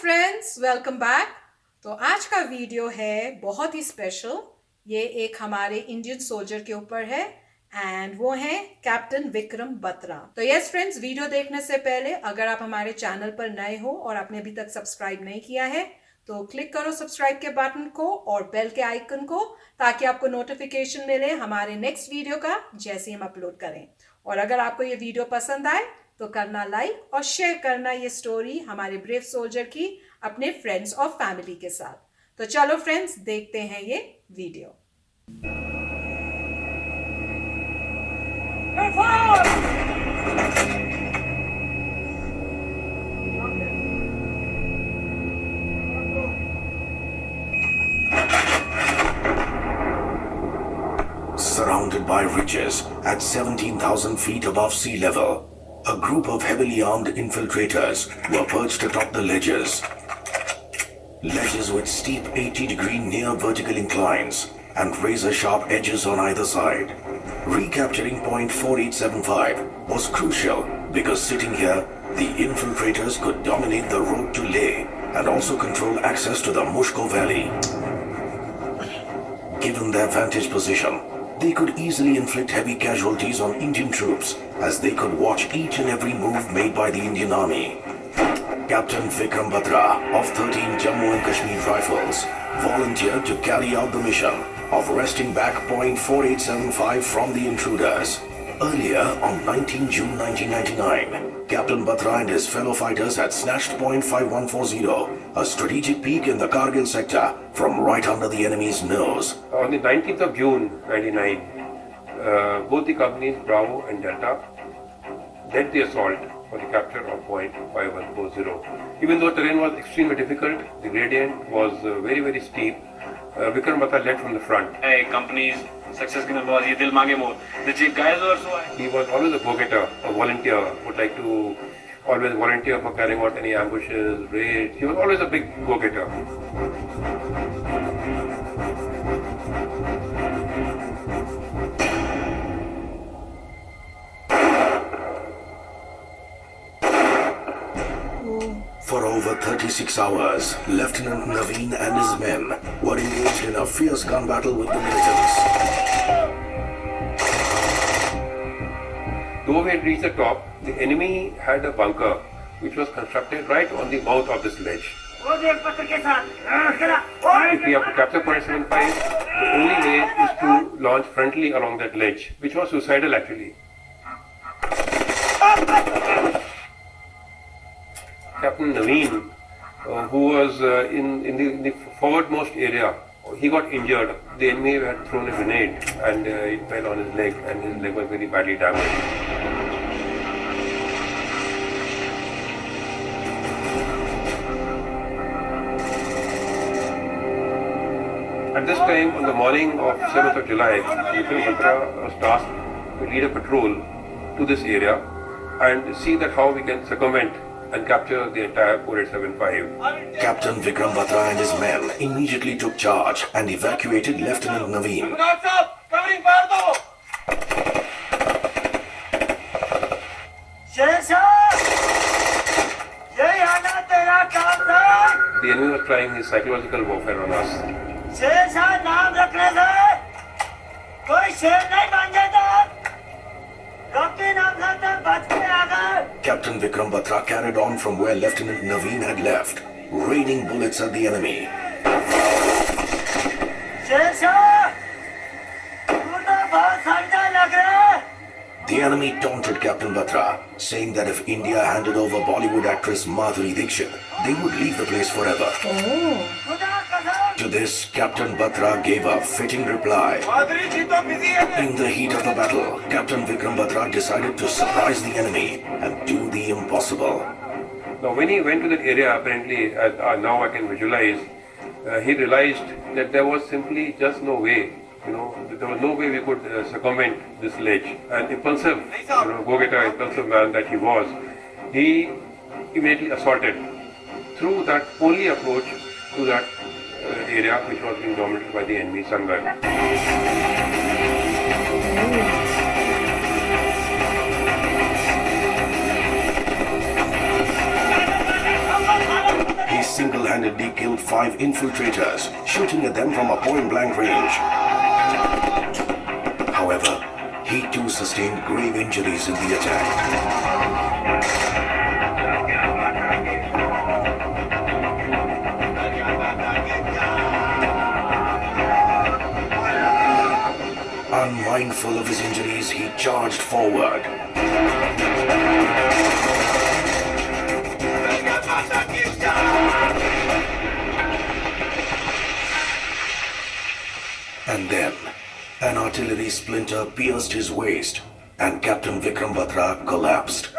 Friends, welcome back. तो आज का वीडियो है बहुत ही स्पेशल। ये एक हमारे इंडियन सोल्जर के ऊपर है एंड वो है कैप्टन विक्रम बत्रा। तो यस फ्रेंड्स, वीडियो देखने से पहले अगर आप हमारे चैनल पर नए हो और आपने अभी तक सब्सक्राइब नहीं किया है तो क्लिक करो सब्सक्राइब के बटन को और बेल के आइकन को, ताकि आपको नोटिफिकेशन मिले हमारे नेक्स्ट वीडियो का जैसे हम अपलोड करें। और अगर आपको ये वीडियो पसंद आए तो करना लाइक और शेयर करना ये स्टोरी हमारे ब्रेव सोल्जर की अपने फ्रेंड्स और फैमिली के साथ। तो चलो फ्रेंड्स, देखते हैं ये video. Surrounded by ridges at 17,000 feet above sea level, a group of heavily armed infiltrators were perched atop the ledges. Ledges with steep 80-degree near vertical inclines and razor-sharp edges on either side. Recapturing point 4875 was crucial because sitting here, the infiltrators could dominate the road to Leh and also control access to the Mushko Valley. Given their vantage position, they could easily inflict heavy casualties on Indian troops as they could watch each and every move made by the Indian Army. Captain Vikram Batra of 13 Jammu and Kashmir Rifles volunteered to carry out the mission of wresting back point 4875 from the intruders. Earlier, on 19 June 1999, Captain Batra and his fellow fighters had snatched point 5140, a strategic peak in the Kargil sector, from right under the enemy's nose. On the 19th of June 1999, both the companies Bravo and Delta led the assault for the capture of point 5140. Even though terrain was extremely difficult, the gradient was very, very steep. Vikram Batra led from the front. Companies success के number ये दिल मांगे मोर the guys also He was always a go-getter, a volunteer, would like to always volunteer for carrying out any ambushes, raids. He was always a big go-getter. For over 36 hours, Lieutenant Naveen and his men were engaged in a fierce gun battle with the militants. Though we had reached the top, the enemy had a bunker which was constructed right on the mouth of this ledge. If we have to capture point 75, the only way is to launch frontally along that ledge, which was suicidal actually. Captain Naveen, who was in the forwardmost area, he got injured. The enemy had thrown a grenade and it fell on his leg, and his leg was very badly damaged. At this time, on the morning of 7th of July, Vikram Batra was tasked to lead a patrol to this area and see that how we can circumvent and capture the entire 4875. Captain Vikram Batra and his men immediately took charge and evacuated Lieutenant Naveen. The enemy was trying his psychological warfare on us. Captain Vikram Batra carried on from where Lieutenant Naveen had left, raining bullets at the enemy. The enemy taunted Captain Batra, saying that if India handed over Bollywood actress Madhuri Dixit, they would leave the place forever. To this, Captain Batra gave a fitting reply. In the heat of the battle, Captain Vikram Batra decided to surprise the enemy and do the impossible. Now, when he went to that area, apparently, now I can visualize, he realized that there was simply just no way. There was no way we could circumvent this ledge. An impulsive, go-getter, impulsive man that he was, he immediately assaulted through that only approach to that area which was being dominated by the enemy sun gun. single-handedly killed 5 infiltrators, shooting at them from a point-blank range. However, he too sustained grave injuries in the attack. Unmindful of his injuries, he charged forward. And then, an artillery splinter pierced his waist, and Captain Vikram Batra collapsed.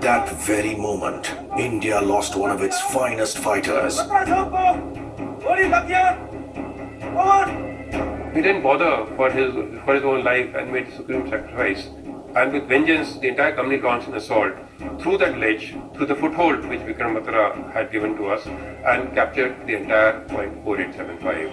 That very moment, India lost one of its finest fighters. He didn't bother for his own life and made supreme sacrifice. And with vengeance, the entire company launched an assault through that ledge, through the foothold which Vikram Batra had given to us, and captured the entire .4875.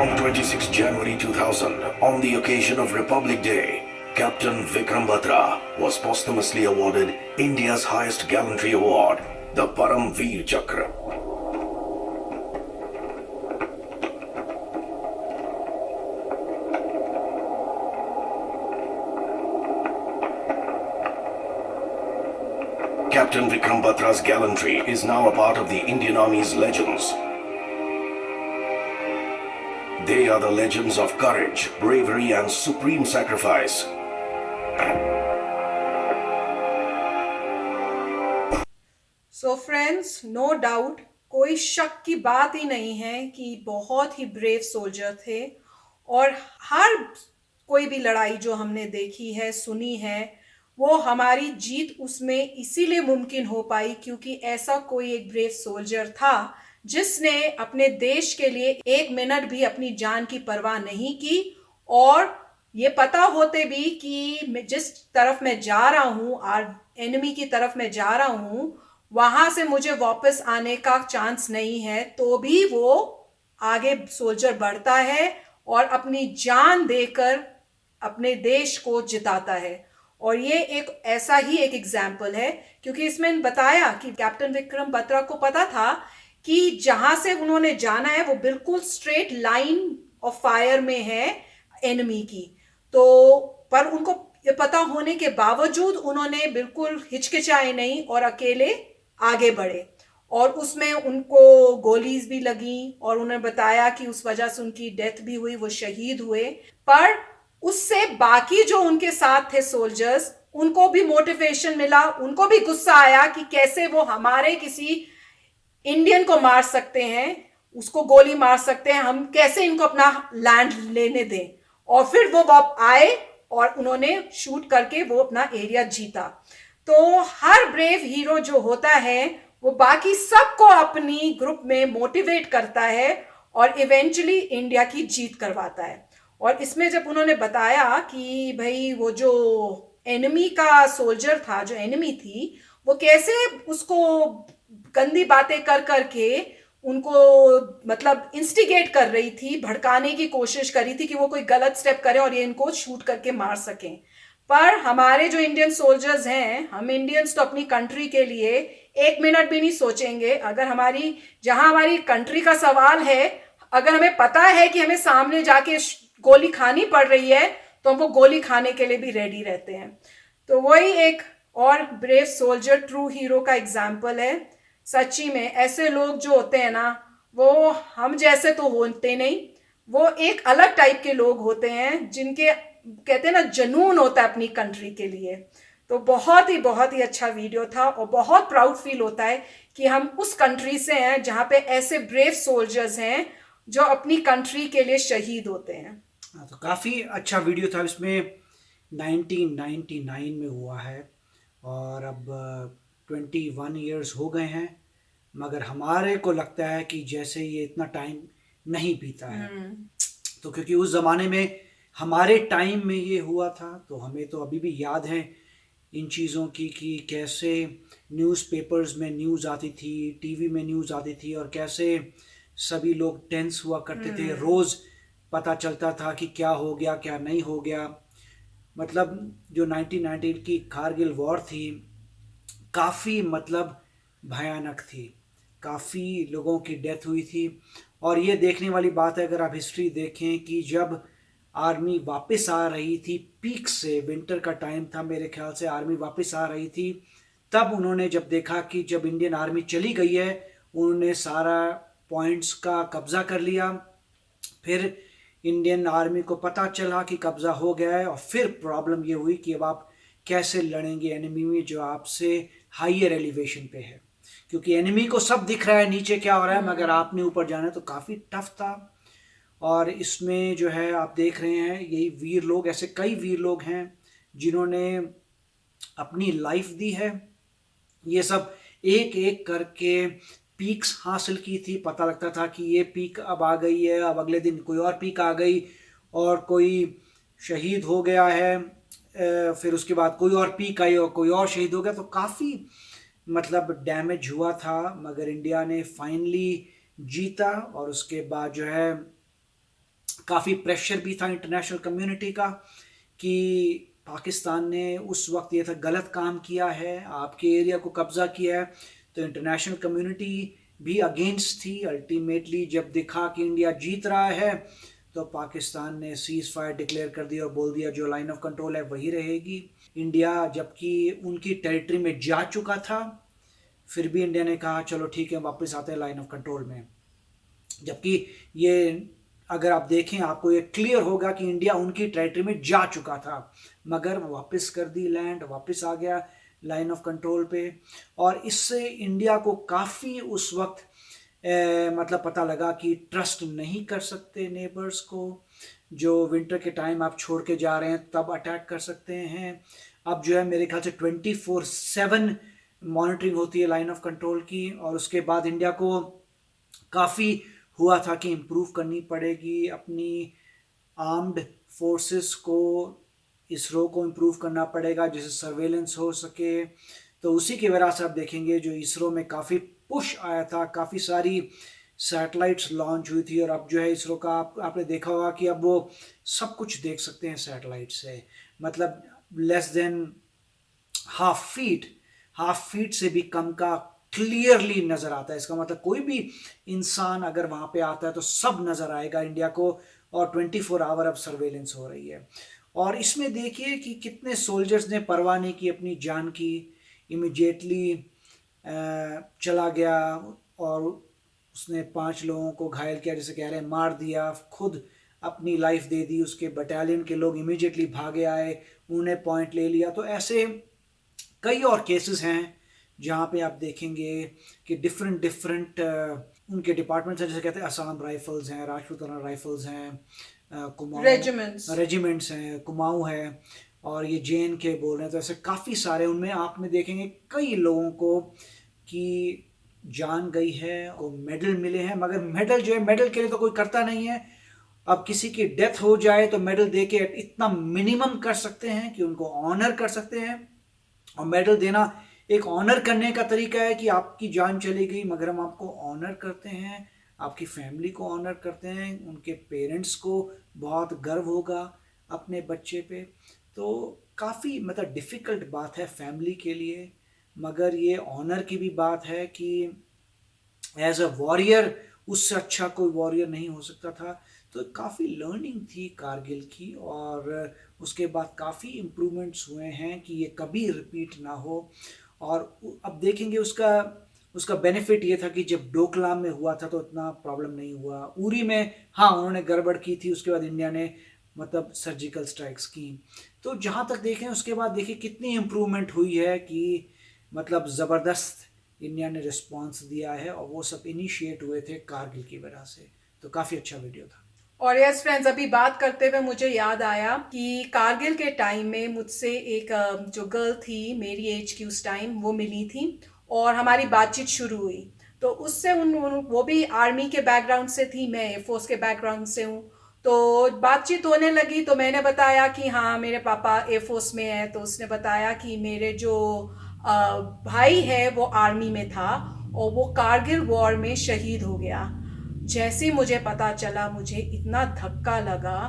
On 26 January 2000, on the occasion of Republic Day, Captain Vikram Batra was posthumously awarded India's highest gallantry award, the Param Veer Chakra. Captain Vikram Batra's gallantry is now a part of the Indian Army's legends. They are the legends of courage, bravery, and supreme sacrifice. So friends, no doubt, कोई शक की बात ही नहीं है कि बहुत ही brave soldier थे और हर कोई भी लड़ाई जो हमने देखी है, सुनी है, वो हमारी जीत उसमें इसीलिए मुमकिन हो पाई क्योंकि ऐसा कोई एक ब्रेव सोल्जर था जिसने अपने देश के लिए 1 मिनट भी अपनी जान की परवाह नहीं की और ये पता होते भी कि जिस तरफ मैं जा रहा हूं और एनिमी की तरफ मैं जा रहा हूं वहां से मुझे वापस आने का चांस नहीं है, तो भी वो आगे सोल्जर बढ़ता है और अपनी जान देकर अपने देश को जिताता है। और ये एक ऐसा ही एक एग्जाम्पल है क्योंकि इसमें बताया कि कैप्टन विक्रम बत्रा को पता था कि जहां से उन्होंने जाना है वो बिल्कुल स्ट्रेट लाइन ऑफ फायर में है एनिमी की, तो पर उनको ये पता होने के बावजूद उन्होंने बिल्कुल हिचकिचाए नहीं और अकेले आगे बढ़े और उसमें उनको गोलीज भी लगी और उन्होंने बताया कि उस वजह से उनकी डेथ भी हुई, वो शहीद हुए। पर उससे बाकी जो उनके साथ थे सोल्जर्स, उनको भी मोटिवेशन मिला, उनको भी गुस्सा आया कि कैसे वो हमारे किसी इंडियन को मार सकते हैं, उसको गोली मार सकते हैं, हम कैसे इनको अपना लैंड लेने दें। और फिर वो आए और उन्होंने शूट करके वो अपना एरिया जीता। तो हर ब्रेव हीरो जो होता है वो बाकी सबको अपनी ग्रुप में मोटिवेट करता है और इवेंचुअली इंडिया की जीत करवाता है। और इसमें जब उन्होंने बताया कि भाई वो जो एनिमी का सोल्जर था, जो एनिमी थी, वो कैसे उसको गंदी बातें कर करके उनको मतलब इंस्टिगेट कर रही थी, भड़काने की कोशिश कर रही थी कि वो कोई गलत स्टेप करे और ये इनको शूट करके मार सकें। पर हमारे जो इंडियन सोल्जर्स हैं, हम इंडियंस तो अपनी कंट्री के लिए 1 मिनट भी नहीं सोचेंगे। अगर जहां हमारी कंट्री का सवाल है, अगर हमें पता है कि हमें सामने जाके गोली खानी पड़ रही है तो हम वो गोली खाने के लिए भी रेडी रहते हैं। तो वही एक और ब्रेव सोल्जर, ट्रू हीरो का एग्जाम्पल है। सच्ची में ऐसे लोग जो होते हैं ना, वो हम जैसे तो होते नहीं, वो एक अलग टाइप के लोग होते हैं जिनके कहते हैं ना जुनून होता है अपनी कंट्री के लिए। तो बहुत ही अच्छा वीडियो था और बहुत प्राउड फील होता है कि हम उस कंट्री से हैं जहाँ पे ऐसे ब्रेव सोल्जर्स हैं जो अपनी कंट्री के लिए शहीद होते हैं। तो काफ़ी अच्छा वीडियो था। इसमें 1999 में हुआ है और अब 21 इयर्स हो गए हैं, मगर हमारे को लगता है कि जैसे ये इतना टाइम नहीं बीता है। तो क्योंकि उस ज़माने में हमारे टाइम में ये हुआ था, तो हमें तो अभी भी याद है इन चीज़ों की कि कैसे न्यूज़पेपर्स में न्यूज़ आती थी, टीवी में न्यूज़ आती थी और कैसे सभी लोग टेंस हुआ करते थे। रोज़ पता चलता था कि क्या हो गया, क्या नहीं हो गया। मतलब जो 1919 की कारगिल वॉर थी काफ़ी मतलब भयानक थी, काफ़ी लोगों की डेथ हुई थी। और ये देखने वाली बात है अगर आप हिस्ट्री देखें कि जब आर्मी वापस आ रही थी पीक से, विंटर का टाइम था मेरे ख्याल से, आर्मी वापस आ रही थी, तब उन्होंने जब देखा कि जब इंडियन आर्मी चली गई है, उन्होंने सारा पॉइंट्स का कब्ज़ा कर लिया। फिर इंडियन आर्मी को पता चला कि कब्ज़ा हो गया है और फिर प्रॉब्लम ये हुई कि अब आप कैसे लड़ेंगे एनिमी में जो आपसे हाइयर एलिवेशन पे है, क्योंकि एनिमी को सब दिख रहा है नीचे क्या हो रहा है, मगर आपने ऊपर जाना है, तो काफ़ी टफ था। और इसमें जो है आप देख रहे हैं यही वीर लोग, ऐसे कई वीर लोग हैं जिन्होंने अपनी लाइफ दी है। ये सब एक एक करके पीक्स हासिल की थी, पता लगता था कि ये पीक अब आ गई है, अब अगले दिन कोई और पीक आ गई और कोई शहीद हो गया है, फिर उसके बाद कोई और पीक आई और कोई और शहीद हो गया, तो काफ़ी मतलब डैमेज हुआ था। मगर इंडिया ने फाइनली जीता और उसके बाद जो है काफ़ी प्रेशर भी था इंटरनेशनल कम्युनिटी का कि पाकिस्तान ने उस वक्त ये था गलत काम किया है, आपके एरिया को कब्ज़ा किया है, तो इंटरनेशनल कम्युनिटी भी अगेंस्ट थी। अल्टीमेटली जब दिखा कि इंडिया जीत रहा है तो पाकिस्तान ने सीज़ फायर डिक्लेयर कर दिया और बोल दिया जो लाइन ऑफ कंट्रोल है वही रहेगी। इंडिया जबकि उनकी टेरिटरी में जा चुका था, फिर भी इंडिया ने कहा चलो ठीक है वापस आते हैं लाइन ऑफ कंट्रोल में, जबकि ये अगर आप देखें आपको ये क्लियर होगा कि इंडिया उनकी टेरिटरी में जा चुका था, मगर वापस कर दी लैंड, वापस आ गया लाइन ऑफ कंट्रोल पे। और इससे इंडिया को काफ़ी उस वक्त मतलब पता लगा कि ट्रस्ट नहीं कर सकते नेबर्स को, जो विंटर के टाइम आप छोड़ के जा रहे हैं तब अटैक कर सकते हैं। अब जो है मेरे ख्याल से 24/7 मॉनिटरिंग होती है लाइन ऑफ कंट्रोल की। और उसके बाद इंडिया को काफ़ी हुआ था कि इम्प्रूव करनी पड़ेगी अपनी आर्म्ड फोर्सेस को, इसरो को इम्प्रूव करना पड़ेगा जिससे सर्वेलेंस हो सके। तो उसी की वजह से आप देखेंगे जो इसरो में काफ़ी पुश आया था, काफ़ी सारी सैटेलाइट्स लॉन्च हुई थी। और अब जो है इसरो का आपने देखा होगा कि अब वो सब कुछ देख सकते हैं सैटेलाइट से, मतलब लेस देन हाफ फीट से भी कम का क्लियरली नज़र आता है। इसका मतलब कोई भी इंसान अगर वहाँ पे आता है तो सब नज़र आएगा इंडिया को, और 24 आवर अब सर्वेलेंस हो रही है। और इसमें देखिए कि कितने सोल्जर्स ने परवाह नहीं की अपनी जान की, इमिडिएटली चला गया और उसने 5 लोगों को घायल किया, जैसे कह रहे हैं मार दिया, खुद अपनी लाइफ दे दी। उसके बटालियन के लोग इमिडिएटली भागे आए, उन्हें पॉइंट ले लिया। तो ऐसे कई और केसेस हैं जहाँ पे आप देखेंगे कि डिफरेंट उनके डिपार्टमेंट्स हैं, जैसे कहते हैं असम राइफल्स हैं, राजपूताना राइफल्स हैं, कुमाऊं रेजिमेंट्स हैं, कुमाऊं है, और ये JNK बोल रहे हैं। तो ऐसे काफ़ी सारे उनमें आप में देखेंगे कई लोगों को कि जान गई है और मेडल मिले हैं, मगर मेडल जो है मेडल के लिए तो कोई करता नहीं है। अब किसी की डेथ हो जाए तो मेडल दे के इतना मिनिमम कर सकते हैं कि उनको ऑनर कर सकते हैं। और मेडल देना एक ऑनर करने का तरीका है कि आपकी जान चली गई मगर हम आपको ऑनर करते हैं, आपकी फैमिली को ऑनर करते हैं, उनके पेरेंट्स को बहुत गर्व होगा अपने बच्चे पे। तो काफ़ी मतलब डिफ़िकल्ट बात है फैमिली के लिए, मगर ये ऑनर की भी बात है कि एज अ वॉरियर उससे अच्छा कोई वॉरियर नहीं हो सकता था। तो काफ़ी लर्निंग थी कारगिल की, और उसके बाद काफ़ी इम्प्रूवमेंट्स हुए हैं कि ये कभी रिपीट ना हो। और अब देखेंगे उसका बेनिफिट ये था कि जब डोकलाम में हुआ था तो इतना प्रॉब्लम नहीं हुआ। उरी में हाँ उन्होंने गड़बड़ की थी, उसके बाद इंडिया ने मतलब सर्जिकल स्ट्राइक्स की। तो जहाँ तक देखें उसके बाद देखिए कितनी इम्प्रूवमेंट हुई है कि मतलब ज़बरदस्त इंडिया ने रिस्पॉन्स दिया है, और वो सब इनिशिएट हुए थे कारगिल की वजह से। तो काफ़ी अच्छा वीडियो था। और यस फ्रेंड्स, अभी बात करते हुए मुझे याद आया कि कारगिल के टाइम में मुझसे एक जो गर्ल थी मेरी एज की उस टाइम, वो मिली थी और हमारी बातचीत शुरू हुई। तो उससे वो भी आर्मी के बैकग्राउंड से थी, मैं एयरफोर्स के बैकग्राउंड से हूँ। तो बातचीत होने लगी तो मैंने बताया कि हाँ मेरे पापा एयरफोर्स में है। तो उसने बताया कि मेरे जो भाई है वो आर्मी में था और वो कारगिल वॉर में शहीद हो गया। जैसे ही मुझे पता चला मुझे इतना धक्का लगा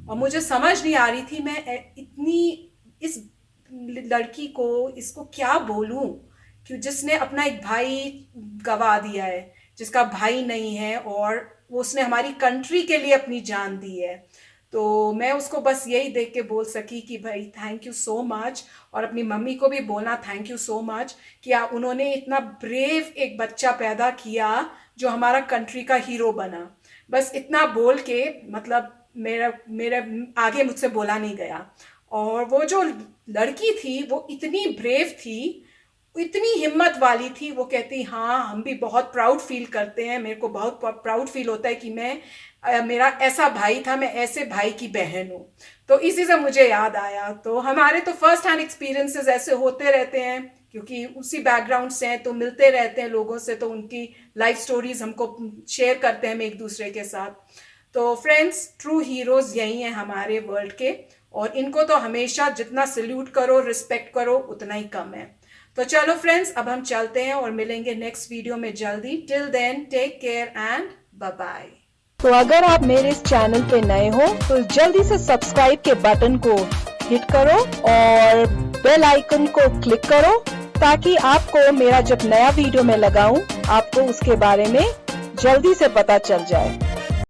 और मुझे समझ नहीं आ रही थी मैं इतनी इस लड़की को, इसको क्या बोलूं कि जिसने अपना एक भाई गवा दिया है, जिसका भाई नहीं है, और वो उसने हमारी कंट्री के लिए अपनी जान दी है। तो मैं उसको बस यही देख के बोल सकी कि भाई थैंक यू सो मच, और अपनी मम्मी को भी बोलना थैंक यू सो मच कि उन्होंने इतना ब्रेव एक बच्चा पैदा किया जो हमारा कंट्री का हीरो बना। बस इतना बोल के मतलब मेरा आगे मुझसे बोला नहीं गया। और वो जो लड़की थी वो इतनी ब्रेव थी, इतनी हिम्मत वाली थी। वो कहती हाँ हम भी बहुत प्राउड फील करते हैं, मेरे को बहुत प्राउड फील होता है कि मेरा ऐसा भाई था, मैं ऐसे भाई की बहन हूँ। तो इसी से मुझे याद आया। तो हमारे तो फर्स्ट हैंड एक्सपीरियंसेस ऐसे होते रहते हैं, क्योंकि उसी बैकग्राउंड से हैं, तो मिलते रहते हैं लोगों से, तो उनकी लाइफ स्टोरीज हमको शेयर करते हैं हम एक दूसरे के साथ। तो फ्रेंड्स, ट्रू हीरोज यही हैं हमारे वर्ल्ड के, और इनको तो हमेशा जितना सल्यूट करो, रिस्पेक्ट करो, उतना ही कम है। तो चलो फ्रेंड्स, अब हम चलते हैं और मिलेंगे नेक्स्ट वीडियो में जल्दी। Till then take care and bye bye. तो अगर आप मेरे इस चैनल पे नए हो तो जल्दी से सब्सक्राइब के बटन को हिट करो और बेल आइकन को क्लिक करो, ताकि आपको मेरा जब नया वीडियो मैं लगाऊं आपको उसके बारे में जल्दी से पता चल जाए।